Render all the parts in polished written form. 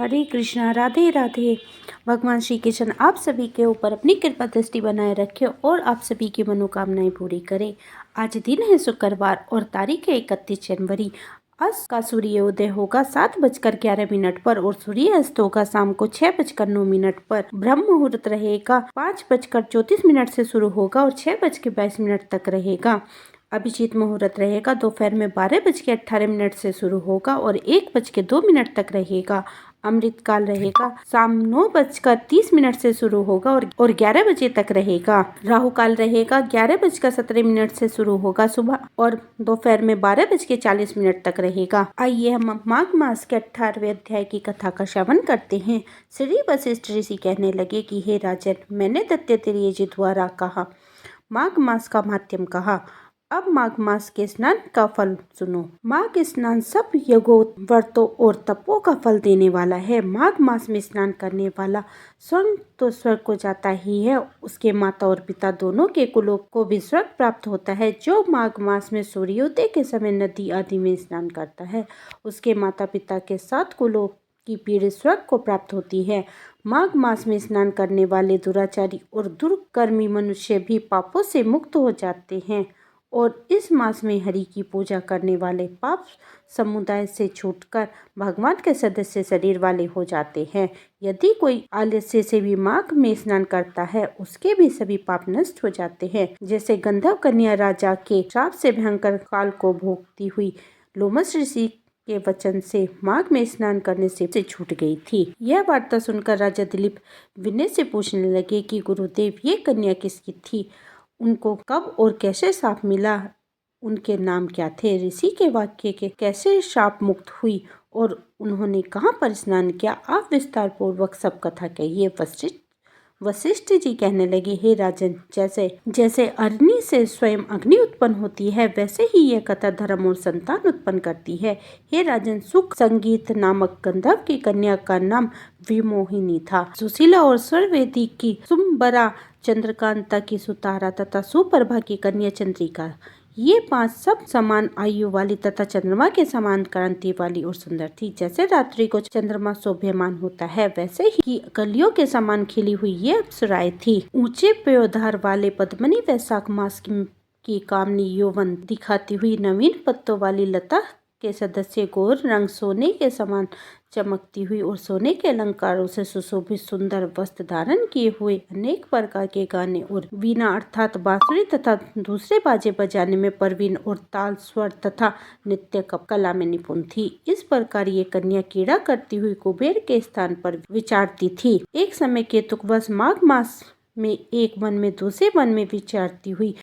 हरे कृष्णा, राधे राधे। भगवान श्री कृष्ण आप सभी के ऊपर अपनी कृपा दृष्टि बनाए रखे और आप सभी की मनोकामनाएं पूरी करे। आज दिन है शुक्रवार और तारीख है 31 जनवरी। आज का सूर्योदय होगा 7:11 पर और सूर्यास्त होगा शाम को 6:09 पर। ब्रह्म मुहूर्त रहेगा 5:34 से शुरू होगा और 6:22 तक रहेगा। अभिजीत मुहूर्त रहेगा दोपहर में 12:18 से शुरू होगा और 1:02 तक रहेगा। अमृत काल रहेगा शाम 9:30 से शुरू होगा और 11 बजे तक रहेगा। राहु काल रहेगा 11:17 से शुरू होगा सुबह और दोपहर में 12:40 तक रहेगा। आइए हम माघ मास के 18वें अध्याय की कथा का श्रवण करते हैं। श्री वशिष्ठ ऋषि कहने लगे कि हे राजन, मैंने दत्तात्रेय जी द्वारा कहा माघ मास का माध्यम कहा। अब माघ मास के स्नान का फल सुनो। माघ स्नान सब यज्ञों, व्रतों और तपों का फल देने वाला है। माघ मास में स्नान करने वाला स्वयं तो स्वर्ग को जाता ही है, उसके माता और पिता दोनों के कुलों को भी स्वर्ग प्राप्त होता है। जो माघ मास में सूर्योदय के समय नदी आदि में स्नान करता है, उसके माता पिता के 7 कुलों की पीढ़ी स्वर्ग को प्राप्त होती है। माघ मास में स्नान करने वाले दुराचारी और दुष्कर्मी मनुष्य भी पापों से मुक्त हो जाते हैं और इस मास में हरि की पूजा करने वाले पाप समुदाय से छूटकर भगवान के सदस्य शरीर वाले हो जाते हैं। यदि कोई आलस्य से भी माघ में स्नान करता है, उसके भी सभी पाप नष्ट हो जाते हैं। जैसे गंधर्व कन्या राजा के श्राप से भयंकर काल को भोगती हुई लोमस ऋषि के वचन से माघ में स्नान करने से छूट गई थी। यह वार्ता सुनकर राजा दिलीप विनय से पूछने लगे कि गुरुदेव, ये कन्या किसकी थी? उनको कब और कैसे शाप मिला? उनके नाम क्या थे? ऋषि के वाक्य के कैसे शाप मुक्त हुई और उन्होंने कहाँ पर स्नान किया? आप विस्तार पूर्वक सब कथा कहिए। वशिष्ठ जी कहने लगे, हे राजन, जैसे जैसे अग्नि से स्वयं अग्नि उत्पन्न होती है, वैसे ही यह कथा धर्म और संतान उत्पन्न करती है। हे राजन, सुख संगीत नामक गंधर्व की कन्या का नाम विमोहिनी था। सुशीला और स्वरवेदी की सुंबरा, चंद्रकांता की सुतारा तथा सुप्रभा की कन्या चंद्रिका, ये 5 सब समान आयु वाली तथा चंद्रमा के समान कांति वाली और सुंदर थी। जैसे रात्रि को चंद्रमा शोभ्यमान होता है, वैसे ही कलियों के समान खिली हुई ये अप्सराएं थी। ऊंचे पेयोधार वाले पद्मनी वैशाख मास की कामनी यौवन दिखाती हुई नवीन पत्तों वाली लता के सदस्य गोर रंग सोने के समान चमकती हुई और सोने के अलंकारों से सुशोभित सुंदर वस्त्र धारण किए हुए अनेक प्रकार के गाने और वीणा अर्थात बांसुरी तथा दूसरे बाजे बजाने में प्रवीण और ताल स्वर तथा नृत्य कला में निपुण थी। इस प्रकार ये कन्या क्रीड़ा करती हुई कुबेर के स्थान पर विचरती थी। एक समय केतुकवश माघ मास में एक वन में दूसरे वन में विचरती हुई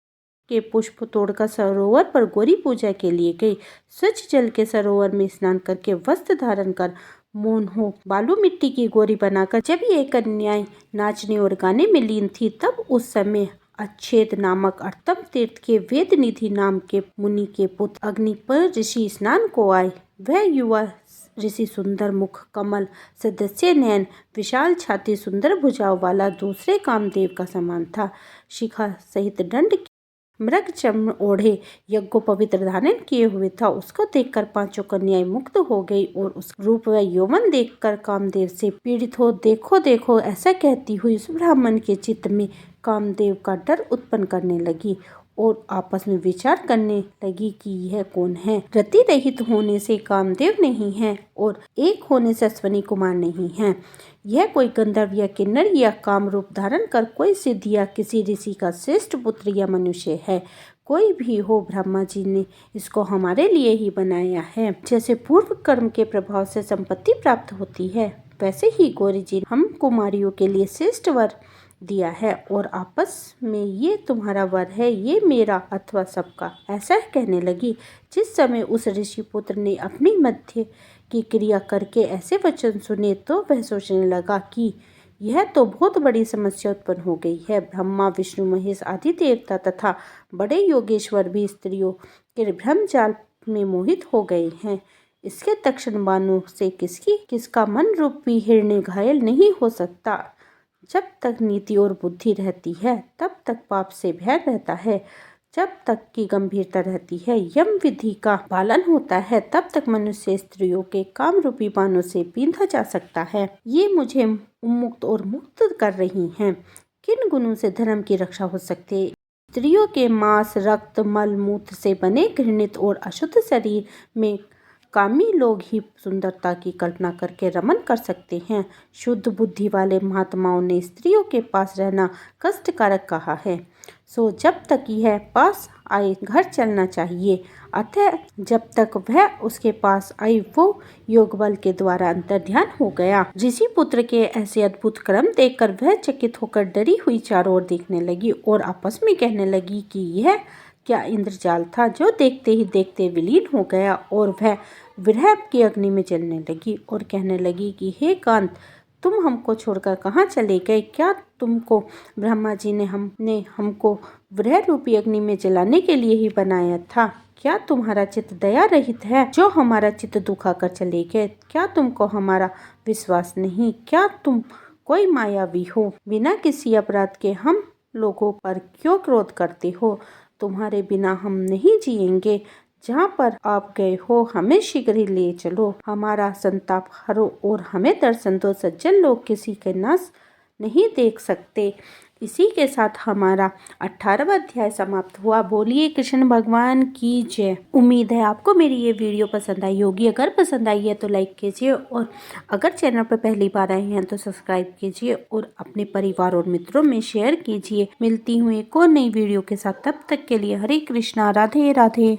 के पुष्प तोड़कर सरोवर पर गौरी पूजा के लिए गई। स्वच्छ जल के सरोवर में स्नान करके वस्त्र धारण कर मौन हो बालू मिट्टी की गौरी बनाकर जब ये कन्याएं नाचने और गाने में लीन थी, तब उस समय अच्छेद नामक अर्थम तीर्थ के वेद निधि नाम के मुनि के पुत्र अग्निपर ऋषि स्नान को आए। वह युवा ऋषि सुंदर मुख, कमल सदस्य नयन, विशाल छाती, सुंदर भुजाओं वाला दूसरे कामदेव का समान था। शिखा सहित दंड मृग चर्म ओढ़े यज्ञोपवीत धारण किए हुए था। उसको देखकर 5 कन्याएं मुक्त हो गई और उस रूप व यौवन देखकर कामदेव से पीड़ित हो देखो देखो ऐसा कहती हुई उस ब्राह्मण के चित्त में कामदेव का डर उत्पन्न करने लगी और आपस में विचार करने लगी कि यह कौन है। रति रहित होने से कामदेव नहीं है और एक होने से अश्विनी कुमार नहीं है। यह कोई गंधर्व या किन्नर या काम रूप धारण कर कोई सिद्ध या किसी ऋषि का श्रेष्ठ पुत्र या मनुष्य है। कोई भी हो, ब्रह्मा जी ने इसको हमारे लिए ही बनाया है। जैसे पूर्व कर्म के प्रभाव से संपत्ति प्राप्त होती है, वैसे ही गौरी जी हम कुमारियों के लिए श्रेष्ठ वर दिया है और आपस में ये तुम्हारा वर है, ये मेरा अथवा सबका, ऐसा कहने लगी। जिस समय उस ऋषि पुत्र ने अपनी मध्य की क्रिया करके ऐसे वचन सुने, तो वह सोचने लगा कि यह तो बहुत बड़ी समस्या उत्पन्न हो गई है। ब्रह्मा, विष्णु, महेश आदि देवता तथा बड़े योगेश्वर भी स्त्रियों के ब्रह्मजाल में मोहित हो गए हैं। इसके तक्षण बाणों से किसका मन रूपी हिरण्य घायल नहीं हो सकता। जब तक नीति और बुद्धि रहती है, तब तक पाप से भय रहता है। जब तक की गंभीरता रहती है, यम विधि का पालन होता है, तब तक मनुष्य स्त्रियों के काम रूपी बाणों से बींधा जा सकता है। ये मुझे उन्मुक्त और मुक्त कर रही हैं। किन गुणों से धर्म की रक्षा हो सकती है? स्त्रियों के मांस, रक्त, मल मूत्र से बने घृणित और अशुद्ध शरीर में कामी लोग ही सुंदरता की कल्पना करके रमन कर सकते हैं। शुद्ध बुद्धि वाले महात्माओं ने स्त्रियों के पास रहना कष्टकारक कहा है। सो जब तक यह पास आए घर चलना चाहिए, अतः जब तक वह उसके पास आई वो योग बल के द्वारा अंतर ध्यान हो गया। ऋषि पुत्र के ऐसे अद्भुत कर्म देखकर वह चकित होकर डरी हुई चारों ओर देखने लगी और आपस में कहने लगी कि यह क्या इंद्रजाल था जो देखते ही देखते विलीन हो गया। और वह विरह की अग्नि में जलने लगी और कहने लगी कि हे कांत, तुम हमको छोड़कर कहाँ चले गए? क्या तुमको ब्रह्मा जी ने हमको विरह रूपी अग्नि में जलाने के लिए ही बनाया था? क्या तुम्हारा चित्त दया रहित है जो हमारा चित्त दुखा कर चले गए? क्या तुमको हमारा विश्वास नहीं? क्या तुम कोई मायावी हो? बिना किसी अपराध के हम लोगों पर क्यों क्रोध करते हो? तुम्हारे बिना हम नहीं जिएंगे। जहाँ पर आप गए हो हमें शीघ्र ही ले चलो, हमारा संताप हरो और हमें दर्शन दो। सज्जन लोग किसी के नाश नहीं देख सकते। इसी के साथ हमारा 18वां अध्याय समाप्त हुआ। बोलिए कृष्ण भगवान की जय। उम्मीद है आपको मेरी ये वीडियो पसंद आई होगी। अगर पसंद आई है तो लाइक कीजिए और अगर चैनल पर पहली बार आए हैं तो सब्सक्राइब कीजिए और अपने परिवार और मित्रों में शेयर कीजिए। मिलती हूँ एक और नई वीडियो के साथ, तब तक के लिए हरे कृष्णा, राधे राधे।